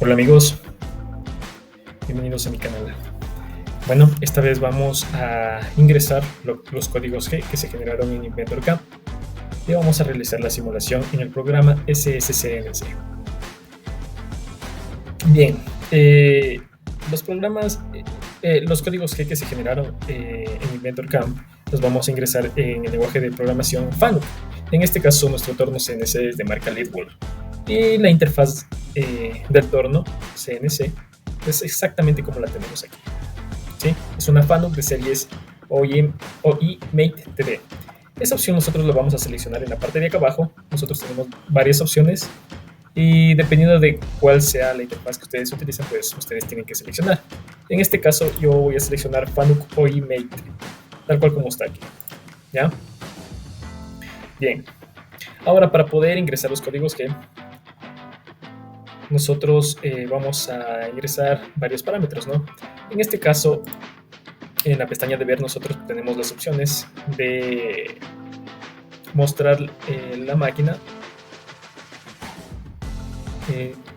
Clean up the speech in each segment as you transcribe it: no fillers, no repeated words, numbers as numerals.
Hola amigos, bienvenidos a mi canal. Bueno, esta vez vamos a ingresar los códigos G que se generaron en InventorCAM y vamos a realizar la simulación en el programa SSCNC. Bien, los códigos G que se generaron en InventorCAM los vamos a ingresar en el lenguaje de programación FANUC. En este caso, nuestro torno CNC es de marca Leadwall y la interfaz del torno CNC es exactamente como la tenemos aquí. ¿Sí? Es una FANUC de series OI Mate TD. Esa opción nosotros la vamos a seleccionar en la parte de acá abajo. Nosotros tenemos varias opciones y dependiendo de cuál sea la interfaz que ustedes utilizan, pues ustedes tienen que seleccionar. En este caso yo voy a seleccionar FANUC OI Mate, tal cual como está aquí. ¿Ya? Bien. Ahora, para poder ingresar los códigos G, nosotros vamos a ingresar varios parámetros, ¿no? En este caso, en la pestaña de ver, nosotros tenemos las opciones de mostrar la máquina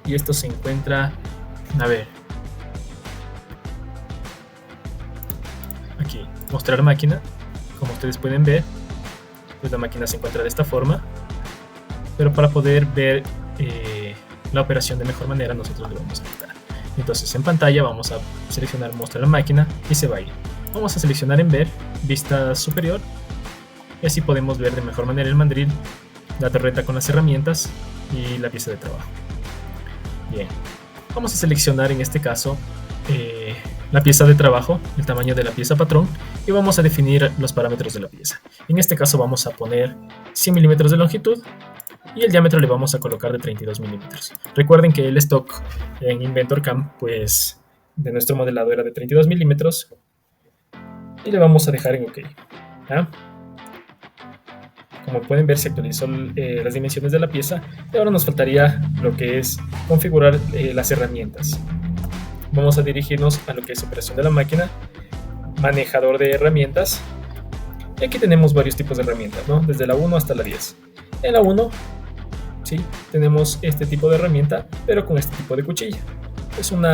y esto se encuentra, a ver, aquí, mostrar máquina. Como ustedes pueden ver, pues la máquina se encuentra de esta forma, pero para poder ver la operación de mejor manera, nosotros le vamos a quitar. Entonces en pantalla vamos a seleccionar mostrar la máquina y se va a ir. Vamos a seleccionar en ver, vista superior, y así podemos ver de mejor manera el mandril, la torreta con las herramientas y la pieza de trabajo. Bien, vamos a seleccionar en este caso la pieza de trabajo, el tamaño de la pieza patrón, y vamos a definir los parámetros de la pieza. En este caso vamos a poner 100 milímetros de longitud y el diámetro le vamos a colocar de 32 milímetros. Recuerden que el stock en InventorCAM, pues de nuestro modelado era de 32 milímetros y le vamos a dejar en OK. ¿Ya? Como pueden ver, se actualizó las dimensiones de la pieza y ahora nos faltaría lo que es configurar las herramientas. Vamos a dirigirnos a lo que es operación de la máquina, manejador de herramientas. Y aquí tenemos varios tipos de herramientas, ¿no? Desde la 1 hasta la 10. En la 1, sí, tenemos este tipo de herramienta, pero con este tipo de cuchilla. Es un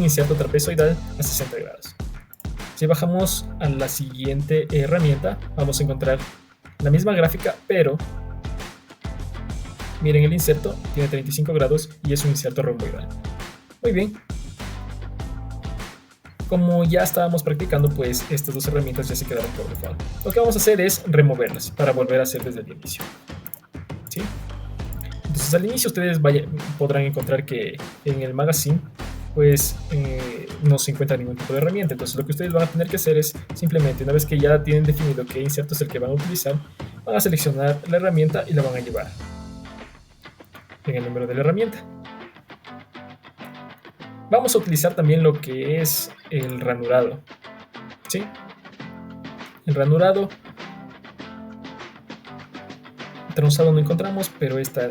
inserto trapezoidal a 60 grados. Si bajamos a la siguiente herramienta, vamos a encontrar la misma gráfica, pero miren, el inserto tiene 35 grados y es un inserto romboidal. Muy bien. Como ya estábamos practicando, pues estas dos herramientas ya se quedaron por default. Lo que vamos a hacer es removerlas para volver a hacer desde el inicio. ¿Sí? Entonces al inicio ustedes podrán encontrar que en el magazine pues no se encuentra ningún tipo de herramienta. Entonces lo que ustedes van a tener que hacer es simplemente, una vez que ya tienen definido qué inserto es el que van a utilizar, van a seleccionar la herramienta y la van a llevar en el número de la herramienta. Vamos a utilizar también lo que es el ranurado. ¿Sí? El ranurado, trenzado no encontramos, pero esta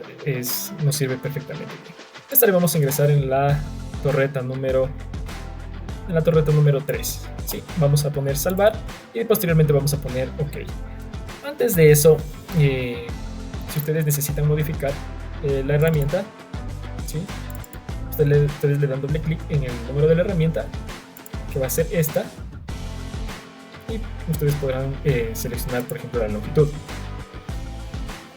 nos sirve perfectamente bien. Esta le vamos a ingresar en la torreta número 3. ¿Sí? Vamos a poner salvar y posteriormente vamos a poner OK. Antes de eso, si ustedes necesitan modificar la herramienta, ¿sí? Ustedes le dan doble clic en el número de la herramienta, que va a ser esta, y ustedes podrán seleccionar, por ejemplo, la longitud,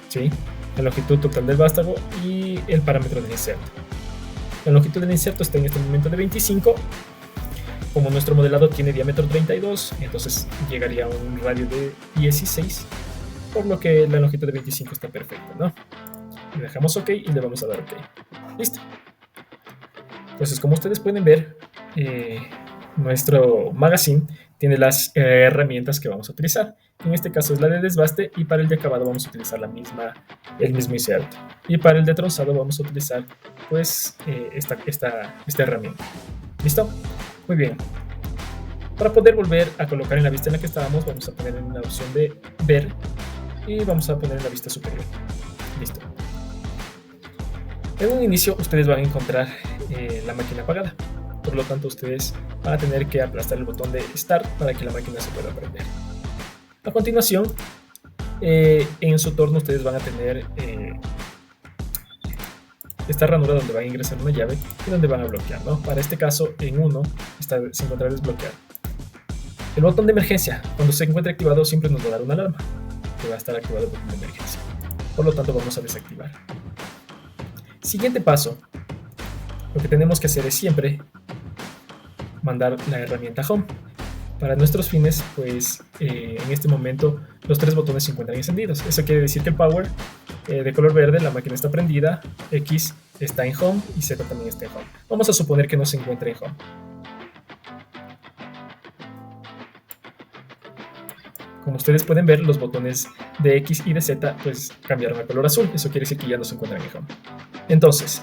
¿sí? La longitud total del vástago y el parámetro del inserto. La longitud del inserto está en este momento de 25. Como nuestro modelado tiene diámetro 32, entonces llegaría a un radio de 16, por lo que la longitud de 25 está perfecta, ¿no? Le dejamos OK y le vamos a dar OK. Listo. Entonces, como ustedes pueden ver, nuestro magazine tiene las herramientas que vamos a utilizar. En este caso es la de desbaste, y para el de acabado vamos a utilizar el mismo inserto. Y para el de tronzado vamos a utilizar pues esta herramienta. ¿Listo? Muy bien. Para poder volver a colocar en la vista en la que estábamos, vamos a poner en la opción de ver y vamos a poner en la vista superior. Listo. En un inicio ustedes van a encontrar la máquina apagada, por lo tanto ustedes van a tener que aplastar el botón de Start para que la máquina se pueda prender. A continuación, en su torno ustedes van a tener esta ranura donde van a ingresar una llave y donde van a bloquear, ¿no? Para este caso, en 1 se encuentra desbloqueado. El botón de emergencia, cuando se encuentre activado, siempre nos va a dar una alarma, que va a estar activado el botón de emergencia. Por lo tanto, vamos a desactivar. Siguiente paso, lo que tenemos que hacer es siempre mandar la herramienta Home. Para nuestros fines, pues en este momento los 3 botones se encuentran encendidos. Eso quiere decir que el Power de color verde, la máquina está prendida, X está en Home y Z también está en Home. Vamos a suponer que no se encuentra en Home. Como ustedes pueden ver, los botones de X y de Z pues cambiaron a color azul. Eso quiere decir que ya no se encuentran en Home. Entonces,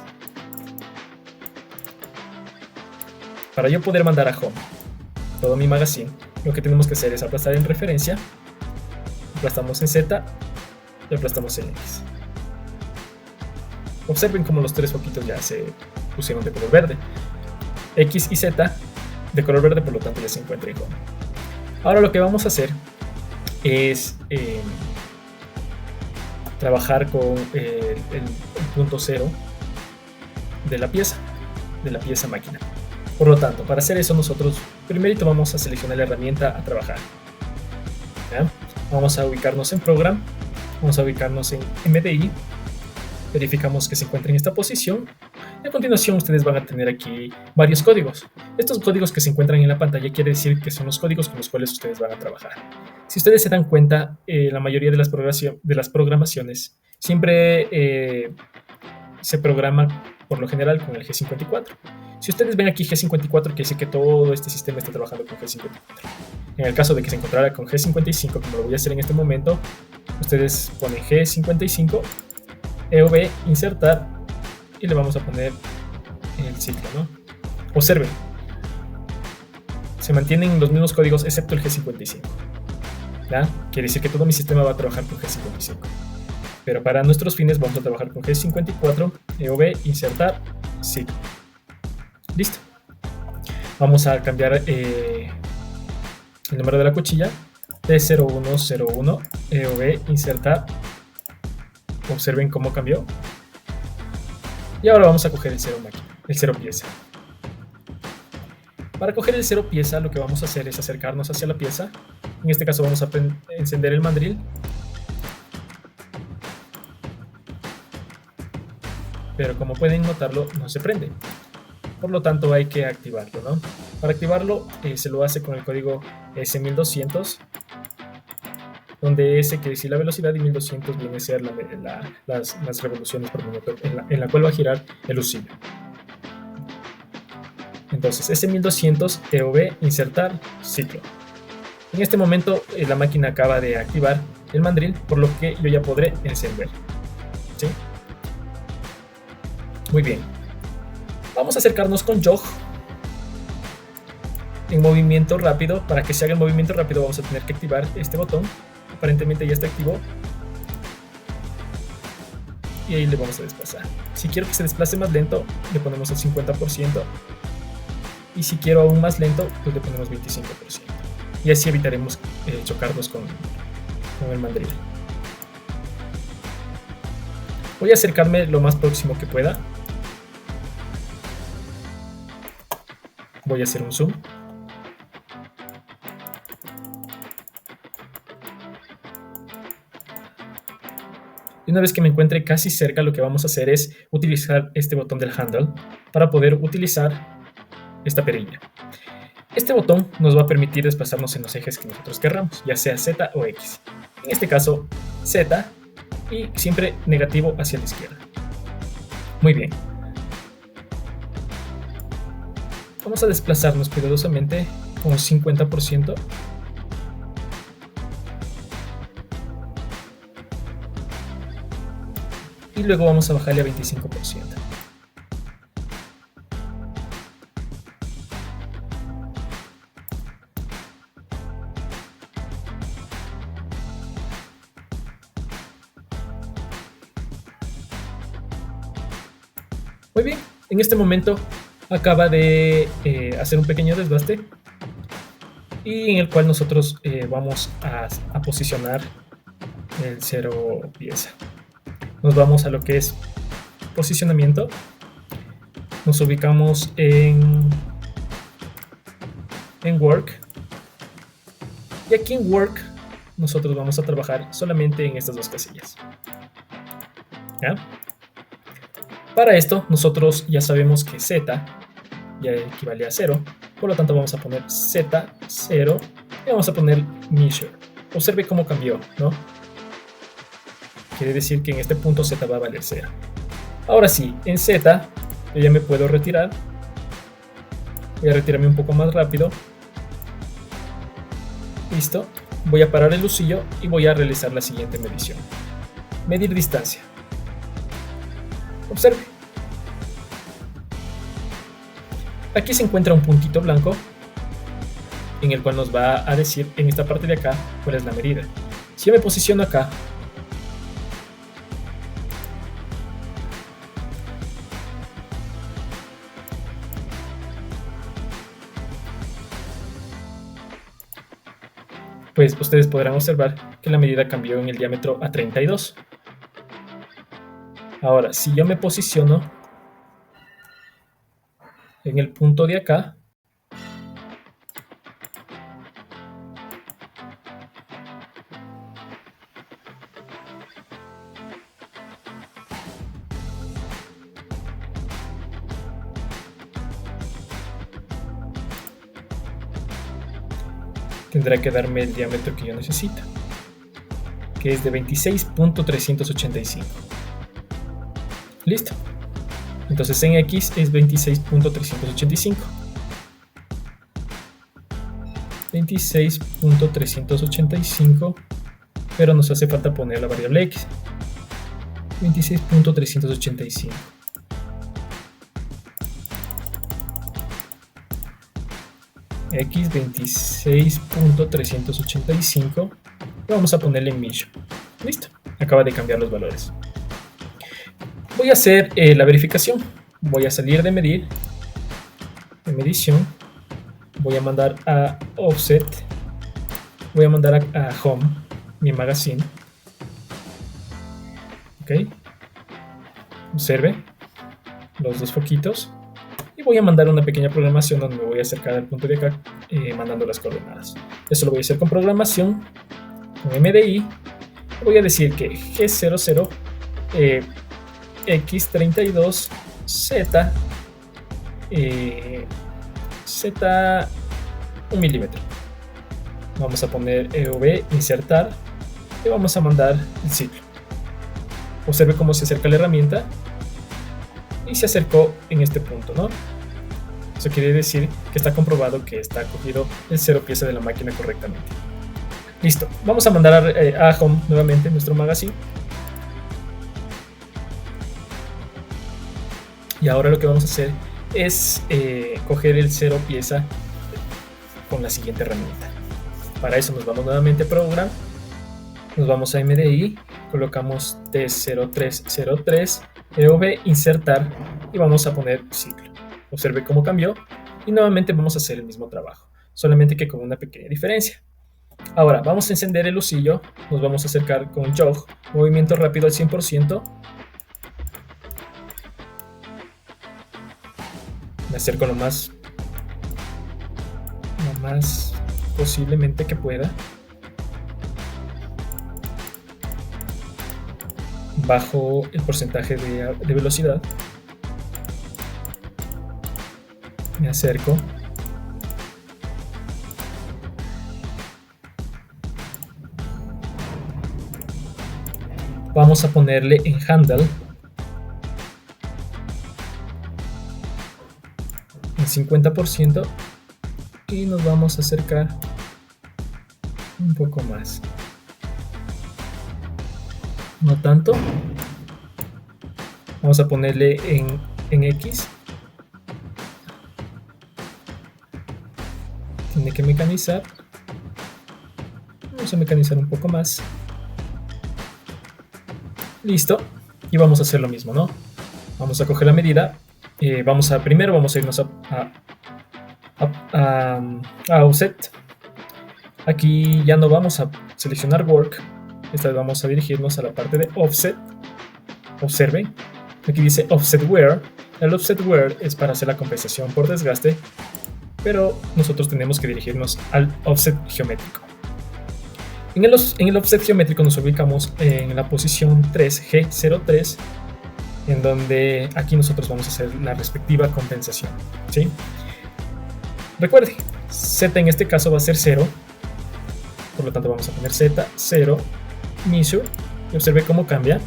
para yo poder mandar a Home todo mi magazine, lo que tenemos que hacer es aplastar en referencia, aplastamos en Z y aplastamos en X. Observen cómo los 3 foquitos ya se pusieron de color verde. X y Z de color verde, por lo tanto ya se encuentra en Home. Ahora lo que vamos a hacer es trabajar con el punto 0 de la pieza máquina. Por lo tanto, para hacer eso nosotros primerito vamos a seleccionar la herramienta a trabajar. ¿Ya? Vamos a ubicarnos en Program, vamos a ubicarnos en MDI, verificamos que se encuentra en esta posición y a continuación ustedes van a tener aquí varios códigos. Estos códigos que se encuentran en la pantalla quiere decir que son los códigos con los cuales ustedes van a trabajar. Si ustedes se dan cuenta, la mayoría de las programaciones siempre se programan por lo general con el G54. Si ustedes ven aquí G54, quiere decir que todo este sistema está trabajando con G54. En el caso de que se encontrara con G55, como lo voy a hacer en este momento, ustedes ponen G55, EOB, insertar, y le vamos a poner el ciclo, ¿no? Observen, se mantienen los mismos códigos excepto el G55. ¿Ya? Quiere decir que todo mi sistema va a trabajar con G55. Pero para nuestros fines vamos a trabajar con G54, EOB, insertar, ciclo. Listo. Vamos a cambiar el número de la cuchilla de 0101, EOB, insertar. Observen cómo cambió. Y ahora vamos a coger el 0 máquina, el 0 pieza. Para coger el 0 pieza, lo que vamos a hacer es acercarnos hacia la pieza. En este caso vamos a encender el mandril. Pero como pueden notarlo, no se prende. Por lo tanto hay que activarlo, ¿no? Para activarlo se lo hace con el código S1200, donde S quiere decir la velocidad y 1200 viene a ser las revoluciones por minuto en la cual va a girar el usillo. Entonces S1200, EOB, insertar, ciclo. En este momento la máquina acaba de activar el mandril, por lo que yo ya podré encender. ¿Sí? Muy bien. Vamos a acercarnos con jog en movimiento rápido. Para que se haga el movimiento rápido vamos a tener que activar este botón. Aparentemente ya está activo. Y ahí le vamos a desplazar. Si quiero que se desplace más lento, le ponemos el 50%. Y si quiero aún más lento, pues le ponemos 25%. Y así evitaremos chocarnos con el mandril. Voy a acercarme lo más próximo que pueda. Voy a hacer un zoom. Y una vez que me encuentre casi cerca, lo que vamos a hacer es utilizar este botón del handle para poder utilizar esta perilla. Este botón nos va a permitir desplazarnos en los ejes que nosotros querramos, ya sea Z o X. En este caso, Z, y siempre negativo hacia la izquierda. Muy bien. Vamos a desplazarnos cuidadosamente con un 50%. Y luego vamos a bajarle a 25%. Muy bien, en este momento acaba de hacer un pequeño desbaste y en el cual nosotros vamos a posicionar el 0 pieza. Nos vamos a lo que es posicionamiento, nos ubicamos en Work, y aquí en Work nosotros vamos a trabajar solamente en estas dos casillas. ¿Ya? Para esto nosotros ya sabemos que Z ya equivale a 0, por lo tanto vamos a poner Z0 y vamos a poner measure. Observe cómo cambió, ¿no? Quiere decir que en este punto Z va a valer 0. Ahora sí, en Z yo ya me puedo retirar. Voy a retirarme un poco más rápido. Listo. Voy a parar el usillo y voy a realizar la siguiente medición. Medir distancia. Observe. Aquí se encuentra un puntito blanco en el cual nos va a decir en esta parte de acá cuál es la medida. Si yo me posiciono acá, pues ustedes podrán observar que la medida cambió en el diámetro a 32. Ahora, si yo me posiciono en el punto de acá, tendrá que darme el diámetro que yo necesito, que es de 26.385. Listo. Entonces en X es 26.385. 26.385, pero nos hace falta poner la variable X. 26.385. X 26.385. Vamos a ponerle measure. Listo. Acaba de cambiar los valores. Voy a hacer la verificación. Voy a salir de medir, de medición. Voy a mandar a offset. Voy a mandar a home, mi magazine. Ok. Observe los dos foquitos. Y voy a mandar una pequeña programación donde me voy a acercar al punto de acá, mandando las coordenadas. Eso lo voy a hacer con programación, con MDI. Voy a decir que G00, X32, Z, Z 1 milímetro. Vamos a poner EOB, insertar, y vamos a mandar el ciclo. Observe cómo se acerca la herramienta. Y se acercó en este punto, ¿no? Eso quiere decir que está comprobado que está cogido el 0 pieza de la máquina correctamente. Listo. Vamos a mandar a home nuevamente nuestro magazine. Y ahora lo que vamos a hacer es coger el 0 pieza con la siguiente herramienta. Para eso nos vamos nuevamente a Program. Nos vamos a MDI. Colocamos T0303. EOB, insertar, y vamos a poner ciclo. Observe cómo cambió y nuevamente vamos a hacer el mismo trabajo, solamente que con una pequeña diferencia. Ahora vamos a encender el usillo, nos vamos a acercar con jog, movimiento rápido al 100%. Me acerco lo más posiblemente que pueda. Bajo el porcentaje de velocidad. Me acerco. Vamos a ponerle en handle en 50% y nos vamos a acercar un poco más. No tanto. Vamos a ponerle en X. Tiene que mecanizar. Vamos a mecanizar un poco más. Listo. Y vamos a hacer lo mismo, ¿no? Vamos a coger la medida. Primero vamos a irnos a offset. Aquí ya no vamos a seleccionar work. Esta vez vamos a dirigirnos a la parte de offset. Observen, Aquí dice offset wear. El offset wear es para hacer la compensación por desgaste, pero nosotros tenemos que dirigirnos al offset geométrico. En el offset geométrico nos ubicamos en la posición 3G03, en donde aquí nosotros vamos a hacer la respectiva compensación, ¿sí? Recuerde, Z en este caso va a ser 0, por lo tanto vamos a poner Z, 0, measure, y observe cómo cambia.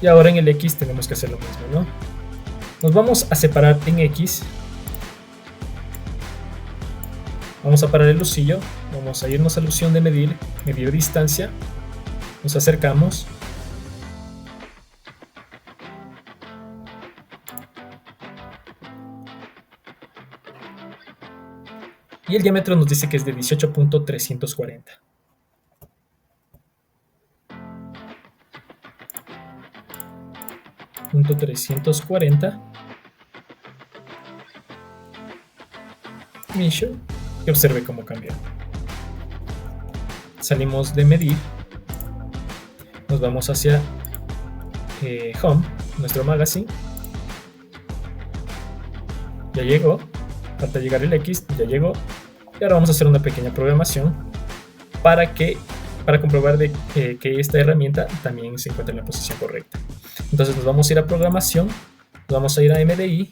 Y ahora en el X tenemos que hacer lo mismo, ¿no? Nos vamos a separar en X. Vamos a parar el lucillo. Vamos a irnos a la opción de medir distancia. Nos acercamos. Y el diámetro nos dice que es de 18.340. .340 measure, y observe cómo cambia. Salimos de medir, nos vamos hacia home, nuestro magazine. Ya llegó, falta llegar el X, ya llegó. Y ahora vamos a hacer una pequeña programación para comprobar que esta herramienta también se encuentra en la posición correcta. Entonces nos vamos a ir a programación, nos vamos a ir a MDI,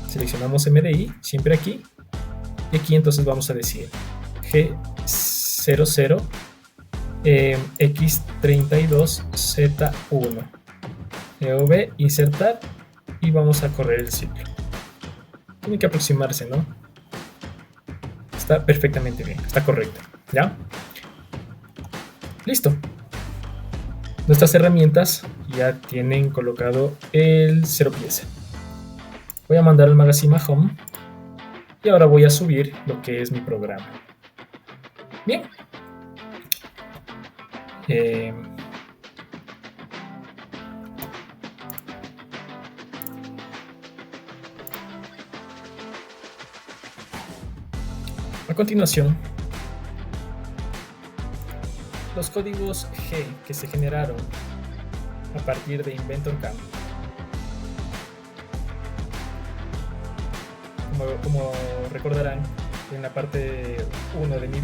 seleccionamos MDI, siempre aquí, y aquí entonces vamos a decir G00 X32Z1 EOB, insertar, y vamos a correr el ciclo. Tiene que aproximarse, ¿no? Está perfectamente bien, está correcto, ¿ya? Listo. Nuestras herramientas ya tienen colocado el 0 pieza. Voy a mandar al magazine a home y ahora voy a subir lo que es mi programa. Bien. A continuación, los códigos G que se generaron a partir de InventorCam, como recordarán, en la parte 1 de mis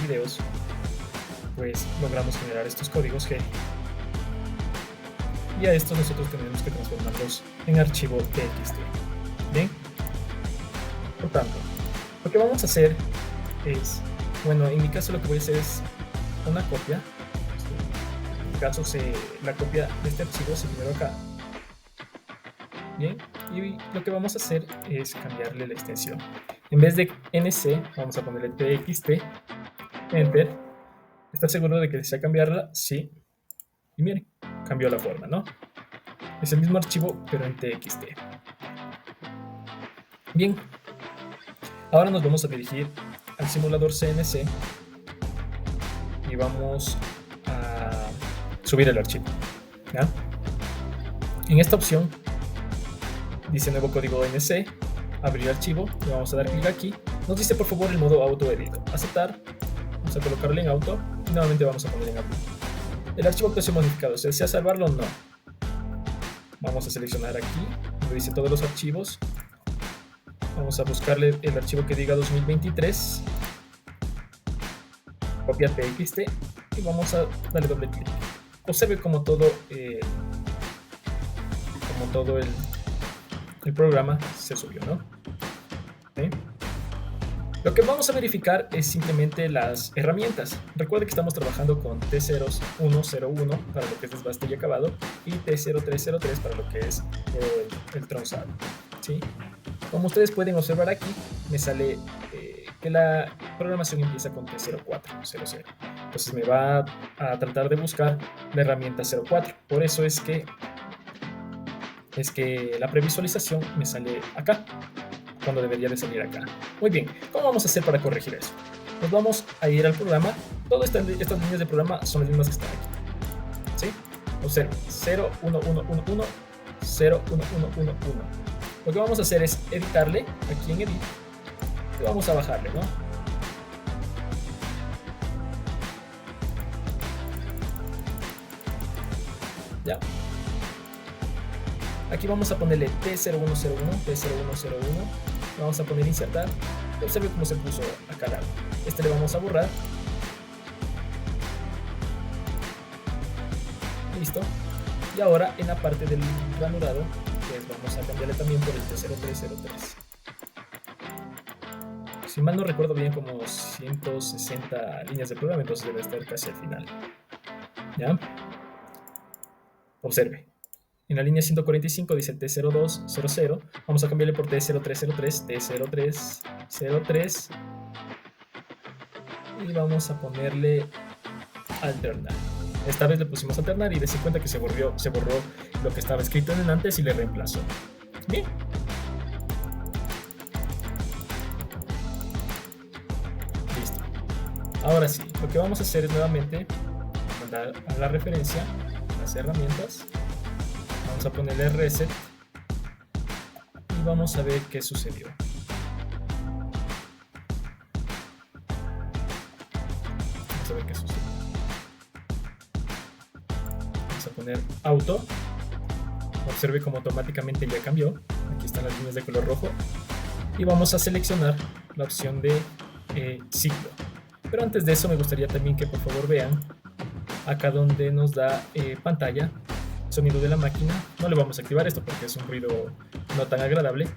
videos, pues logramos generar estos códigos G, y a estos nosotros tenemos que transformarlos en archivo TXT. Bien, por tanto, lo que vamos a hacer es, bueno, en mi caso lo que voy a hacer es una copia. En mi caso la copia de este archivo se generó acá. Bien, y lo que vamos a hacer es cambiarle la extensión. En vez de NC vamos a ponerle TXT, Enter. ¿Estás seguro de que desea cambiarla? Sí. Y miren, cambió la forma, ¿no? Es el mismo archivo pero en TXT. Bien, ahora nos vamos a dirigir al simulador CNC y vamos a subir el archivo, ¿ya? En esta opción dice nuevo código NC, abrir archivo, le vamos a dar clic aquí. Nos dice por favor el modo auto edit, aceptar, vamos a colocarlo en auto y nuevamente vamos a poner en auto. El archivo actuación modificado, ¿se desea salvarlo o no? Vamos a seleccionar aquí donde dice todos los archivos, vamos a buscarle el archivo que diga 2023, copia TXT y vamos a darle doble clic. Observe como todo el programa se subió, ¿no? ¿Sí? Lo que vamos a verificar es simplemente las herramientas. Recuerde que estamos trabajando con T0101 para lo que es desbaste y acabado y T0303 para lo que es el tronzado, ¿sí? Como ustedes pueden observar aquí, me sale que la programación empieza con T0400. Entonces me va a tratar de buscar la herramienta 04. Por eso es que la previsualización me sale acá, cuando debería de salir acá. Muy bien, ¿cómo vamos a hacer para corregir eso? Nos vamos a ir al programa. Todas estas líneas de programa son las mismas que están aquí, ¿sí? Observen, 01111, 01111. Lo que vamos a hacer es editarle aquí en Edit y vamos a bajarle, ¿no? Ya. Aquí vamos a ponerle T0101, T0101. Vamos a poner insertar. Observe cómo se puso acá al lado. Este le vamos a borrar. Listo. Y ahora en la parte del ranurado, pues vamos a cambiarle también por el T0303. Si mal no recuerdo bien, como 160 líneas de programa, entonces debe estar casi al final. ¿Ya? Observe. En la línea 145 dice T0200. Vamos a cambiarle por T0303, T0303. Y vamos a ponerle alternar. Esta vez le pusimos alternar y dése cuenta que se borró lo que estaba escrito en el antes y le reemplazó. Bien. Listo. Ahora sí, lo que vamos a hacer es nuevamente mandar a la referencia las herramientas. Vamos a ponerle reset y vamos a ver qué sucedió. Vamos a ver qué sucedió. Vamos a poner auto. Observe cómo automáticamente ya cambió. Aquí están las líneas de color rojo. Y vamos a seleccionar la opción de ciclo. Pero antes de eso me gustaría también que por favor vean acá donde nos da pantalla, sonido de la máquina. No le vamos a activar esto porque es un ruido no tan agradable,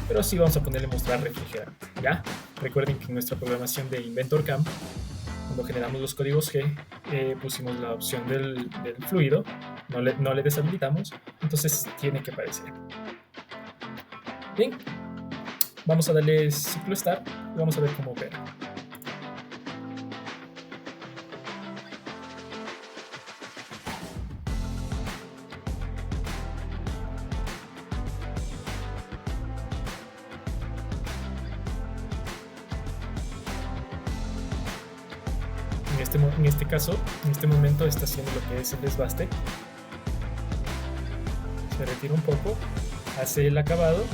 pero sí vamos a ponerle mostrar refrigerante. ¿Ya? Recuerden que en nuestra programación de InventorCam, cuando generamos los códigos G, pusimos la opción del fluido, no le deshabilitamos, entonces tiene que aparecer. Bien, vamos a darle ciclo start y vamos a ver cómo opera. En este caso, en este momento está haciendo lo que es el desbaste. Se retira un poco, hace el acabado,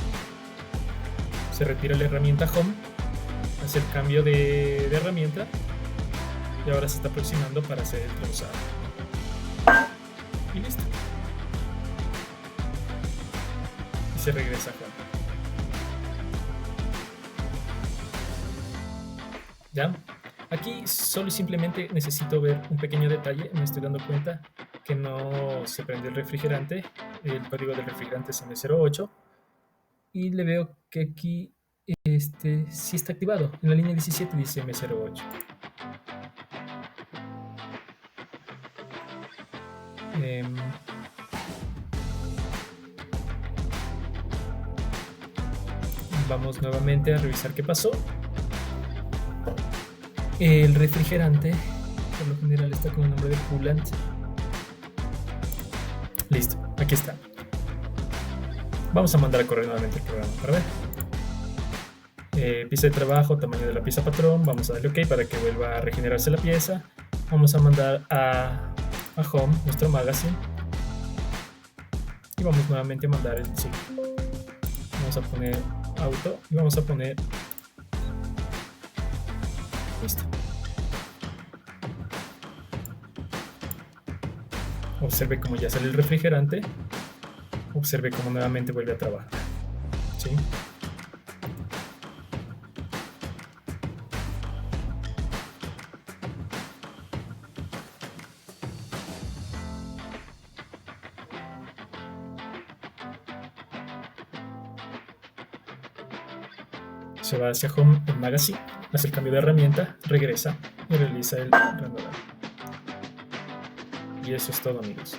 se retira la herramienta Home, hace el cambio de herramienta y ahora se está aproximando para hacer el trozado. Y listo. Y se regresa a Home. ¿Ya? Aquí solo y simplemente necesito ver un pequeño detalle. Me estoy dando cuenta que no se prende el refrigerante. El código del refrigerante es M08. Y le veo que aquí sí está activado. En la línea 17 dice M08. Vamos nuevamente a revisar qué pasó. El refrigerante, por lo general, está con el nombre de coolant. Listo, aquí está. Vamos a mandar a correr nuevamente el programa para ver. Pieza de trabajo, tamaño de la pieza patrón. Vamos a darle OK para que vuelva a regenerarse la pieza. Vamos a mandar a Home, nuestro magazine. Y vamos nuevamente a mandar el ciclo. Vamos a poner auto y vamos a poner... Listo. Observe cómo ya sale el refrigerante. Observe cómo nuevamente vuelve a trabajar. ¿Sí? Se va hacia Home, el magazine, hace el cambio de herramienta, regresa y realiza el ranurado. Y eso es todo, amigos.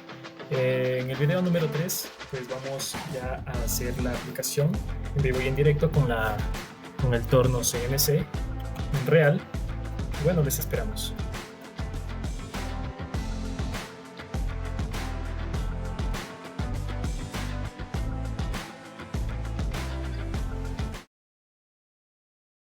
En el video número 3 pues vamos ya a hacer la aplicación en vivo y en directo con el torno CNC en real. Y bueno, les esperamos.